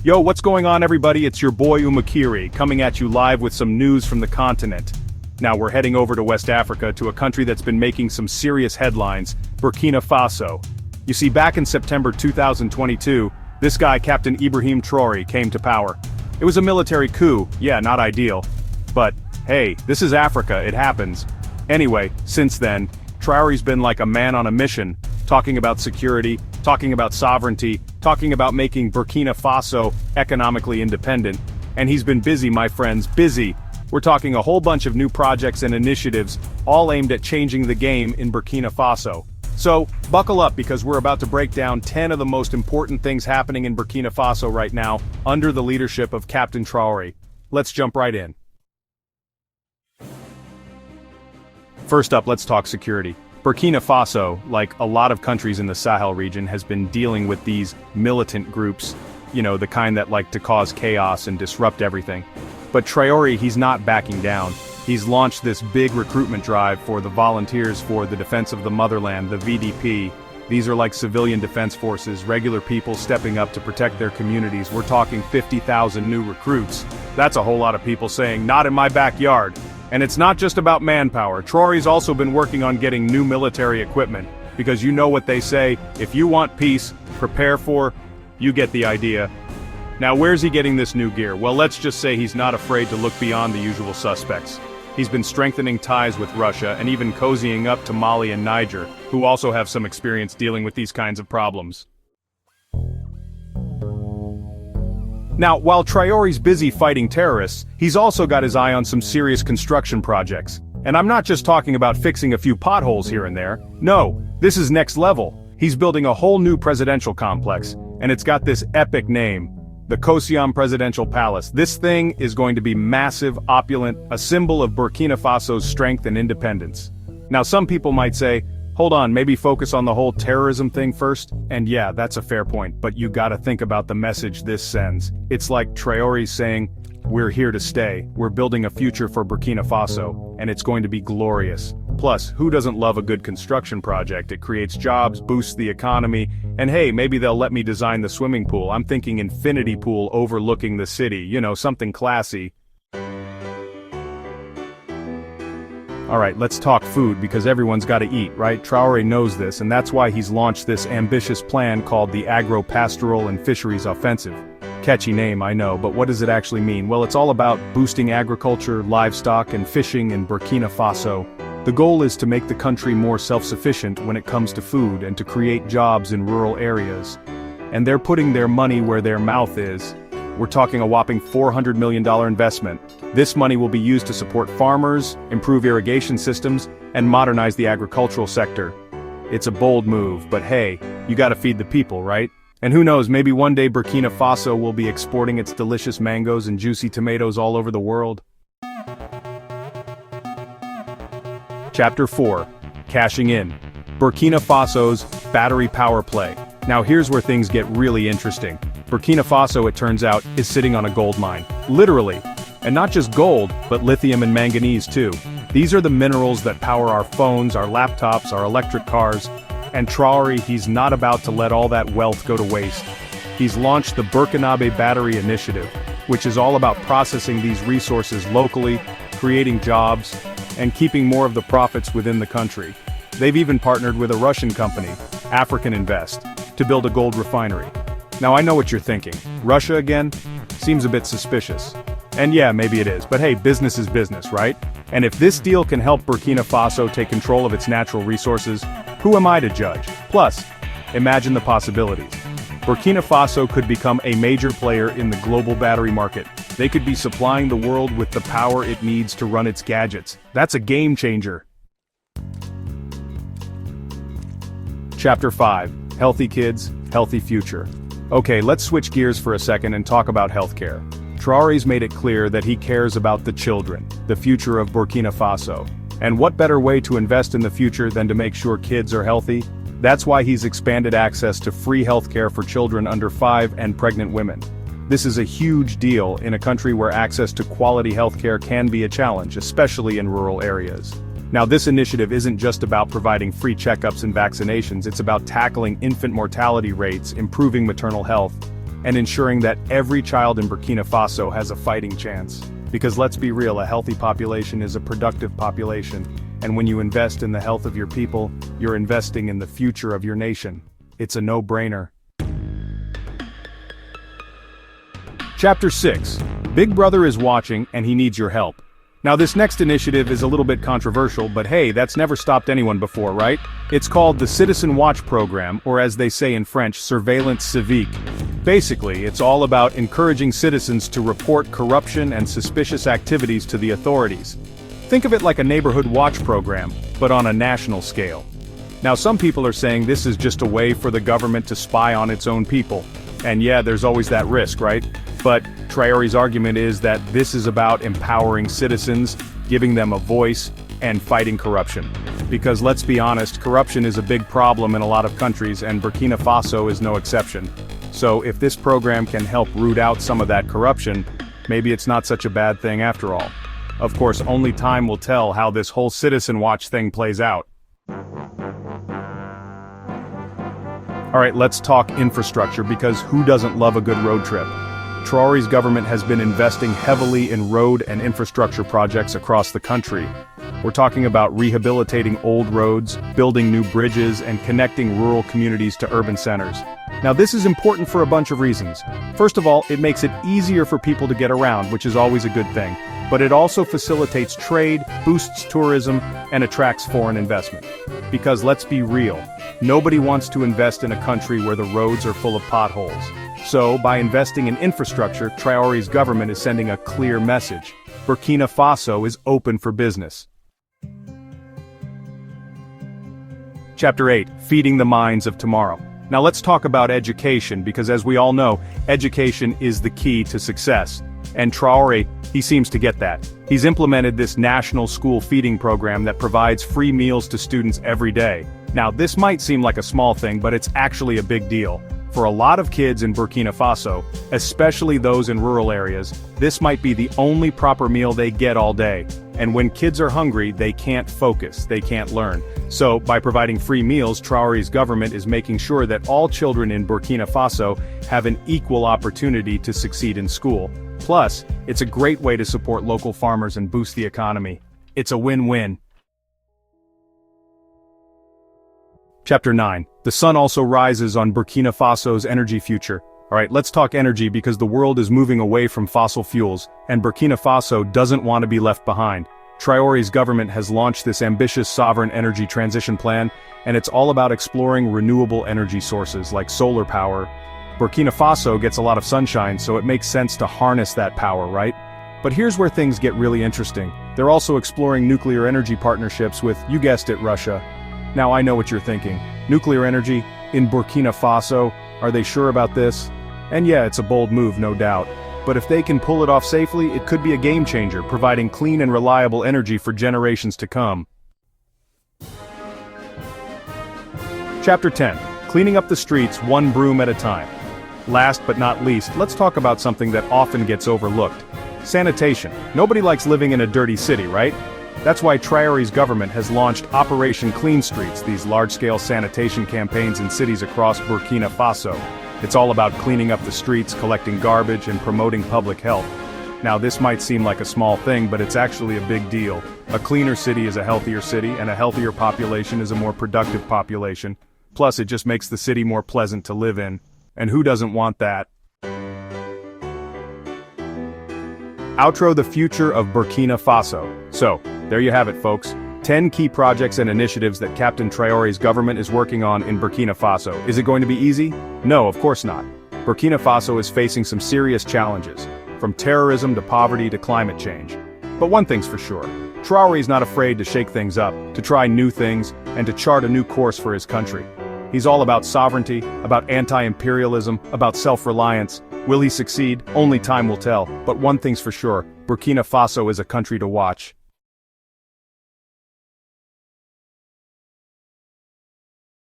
Yo, what's going on everybody? It's your boy Umakiri, coming at you live with some news from the continent. Now we're heading over to West Africa to a country that's been making some serious headlines, Burkina Faso. You see, back in September 2022, this guy, Captain Ibrahim Traore, came to power. It was a military coup, yeah, not ideal. But, hey, this is Africa, it happens. Anyway, since then, Traore's been like a man on a mission, talking about security, talking about sovereignty, talking about making Burkina Faso economically independent. And he's been busy, my friends, busy. We're talking a whole bunch of new projects and initiatives, all aimed at changing the game in Burkina Faso. So, buckle up because we're about to break down 10 of the most important things happening in Burkina Faso right now, under the leadership of Captain Traore. Let's jump right in. First up, let's talk security. Burkina Faso, like a lot of countries in the Sahel region, has been dealing with these militant groups, you know, the kind that like to cause chaos and disrupt everything. But Traore, he's not backing down. He's launched this big recruitment drive for the Volunteers for the Defense of the Motherland, the VDP. These are like civilian defense forces, regular people stepping up to protect their communities. We're talking 50,000 new recruits. That's a whole lot of people saying, not in my backyard. And it's not just about manpower. Traore's also been working on getting new military equipment, because you know what they say, if you want peace, prepare for, you get the idea. Now where's he getting this new gear? Well, let's just say he's not afraid to look beyond the usual suspects. He's been strengthening ties with Russia and even cozying up to Mali and Niger, who also have some experience dealing with these kinds of problems. Now, while Traore's busy fighting terrorists, he's also got his eye on some serious construction projects. And I'm not just talking about fixing a few potholes here and there. No, this is next level. He's building a whole new presidential complex, and it's got this epic name, the Kosiom Presidential Palace. This thing is going to be massive, opulent, a symbol of Burkina Faso's strength and independence. Now some people might say, hold on, maybe focus on the whole terrorism thing first? And yeah, that's a fair point, but you gotta think about the message this sends. It's like Traore's saying, we're here to stay, we're building a future for Burkina Faso, and it's going to be glorious. Plus, who doesn't love a good construction project? It creates jobs, boosts the economy, and hey, maybe they'll let me design the swimming pool. I'm thinking infinity pool overlooking the city, you know, something classy. Alright, let's talk food because everyone's gotta eat, right? Traore knows this, and that's why he's launched this ambitious plan called the Agro-Pastoral and Fisheries Offensive. Catchy name, I know, but what does it actually mean? Well, it's all about boosting agriculture, livestock, and fishing in Burkina Faso. The goal is to make the country more self-sufficient when it comes to food and to create jobs in rural areas. And they're putting their money where their mouth is. We're talking a whopping $400 million investment. This money will be used to support farmers, improve irrigation systems, and modernize the agricultural sector. It's a bold move, but hey, you gotta feed the people, right? And who knows, maybe one day Burkina Faso will be exporting its delicious mangoes and juicy tomatoes all over the world. Chapter 4. Cashing in. Burkina Faso's battery power play. Now here's where things get really interesting. Burkina Faso, it turns out, is sitting on a gold mine. Literally. And not just gold, but lithium and manganese too. These are the minerals that power our phones, our laptops, our electric cars. And Traore, he's not about to let all that wealth go to waste. He's launched the Burkina Battery Initiative, which is all about processing these resources locally, creating jobs, and keeping more of the profits within the country. They've even partnered with a Russian company, African Invest, to build a gold refinery. Now I know what you're thinking. Russia again? Seems a bit suspicious. And yeah, maybe it is, but hey, business is business, right? And if this deal can help Burkina Faso take control of its natural resources, who am I to judge? Plus, imagine the possibilities. Burkina Faso could become a major player in the global battery market. They could be supplying the world with the power it needs to run its gadgets. That's a game changer. Chapter 5. Healthy kids, healthy future. Okay, let's switch gears for a second and talk about healthcare. Traore's made it clear that he cares about the children, the future of Burkina Faso. And what better way to invest in the future than to make sure kids are healthy? That's why he's expanded access to free healthcare for children under 5 and pregnant women. This is a huge deal in a country where access to quality healthcare can be a challenge, especially in rural areas. Now this initiative isn't just about providing free checkups and vaccinations, it's about tackling infant mortality rates, improving maternal health, and ensuring that every child in Burkina Faso has a fighting chance. Because let's be real, a healthy population is a productive population, and when you invest in the health of your people, you're investing in the future of your nation. It's a no-brainer. Chapter 6. Big Brother is watching and he needs your help. Now this next initiative is a little bit controversial, but hey, that's never stopped anyone before, right? It's called the Citizen Watch Program, or as they say in French, Surveillance Civique. Basically, it's all about encouraging citizens to report corruption and suspicious activities to the authorities. Think of it like a neighborhood watch program, but on a national scale. Now some people are saying this is just a way for the government to spy on its own people. And yeah, there's always that risk, right? But Traore's argument is that this is about empowering citizens, giving them a voice, and fighting corruption. Because let's be honest, corruption is a big problem in a lot of countries, and Burkina Faso is no exception. So if this program can help root out some of that corruption, maybe it's not such a bad thing after all. Of course, only time will tell how this whole Citizen Watch thing plays out. Alright, let's talk infrastructure, because who doesn't love a good road trip? Traore's government has been investing heavily in road and infrastructure projects across the country. We're talking about rehabilitating old roads, building new bridges, and connecting rural communities to urban centers. Now this is important for a bunch of reasons. First of all, it makes it easier for people to get around, which is always a good thing. But it also facilitates trade, boosts tourism, and attracts foreign investment. Because let's be real, nobody wants to invest in a country where the roads are full of potholes. So, by investing in infrastructure, Traore's government is sending a clear message. Burkina Faso is open for business. Chapter 8. Feeding the minds of tomorrow. Now let's talk about education, because as we all know, education is the key to success. And Traore, he seems to get that. He's implemented this national school feeding program that provides free meals to students every day. Now this might seem like a small thing, but it's actually a big deal. For a lot of kids in Burkina Faso, especially those in rural areas, this might be the only proper meal they get all day. And when kids are hungry, they can't focus, they can't learn. So, by providing free meals, Traore's government is making sure that all children in Burkina Faso have an equal opportunity to succeed in school. Plus, it's a great way to support local farmers and boost the economy. It's a win-win. Chapter 9. The sun also rises on Burkina Faso's energy future. Alright, let's talk energy, because the world is moving away from fossil fuels, and Burkina Faso doesn't want to be left behind. Traore's government has launched this ambitious sovereign energy transition plan, and it's all about exploring renewable energy sources like solar power. Burkina Faso gets a lot of sunshine, so it makes sense to harness that power, right? But here's where things get really interesting. They're also exploring nuclear energy partnerships with, you guessed it, Russia. Now I know what you're thinking. Nuclear energy? In Burkina Faso? Are they sure about this? And yeah, it's a bold move, no doubt. But if they can pull it off safely, it could be a game changer, providing clean and reliable energy for generations to come. Chapter 10. Cleaning up the streets one broom at a time. Last but not least, let's talk about something that often gets overlooked. Sanitation. Nobody likes living in a dirty city, right? That's why Traore's government has launched Operation Clean Streets, these large-scale sanitation campaigns in cities across Burkina Faso. It's all about cleaning up the streets, collecting garbage, and promoting public health. Now this might seem like a small thing, but it's actually a big deal. A cleaner city is a healthier city, and a healthier population is a more productive population. Plus it just makes the city more pleasant to live in. And who doesn't want that? Outro: the future of Burkina Faso. So, there you have it, folks. 10 key projects and initiatives that Captain Traore's government is working on in Burkina Faso. Is it going to be easy? No, of course not. Burkina Faso is facing some serious challenges, from terrorism to poverty to climate change. But one thing's for sure, Traore's not afraid to shake things up, to try new things, and to chart a new course for his country. He's all about sovereignty, about anti-imperialism, about self-reliance. Will he succeed? Only time will tell. But one thing's for sure, Burkina Faso is a country to watch.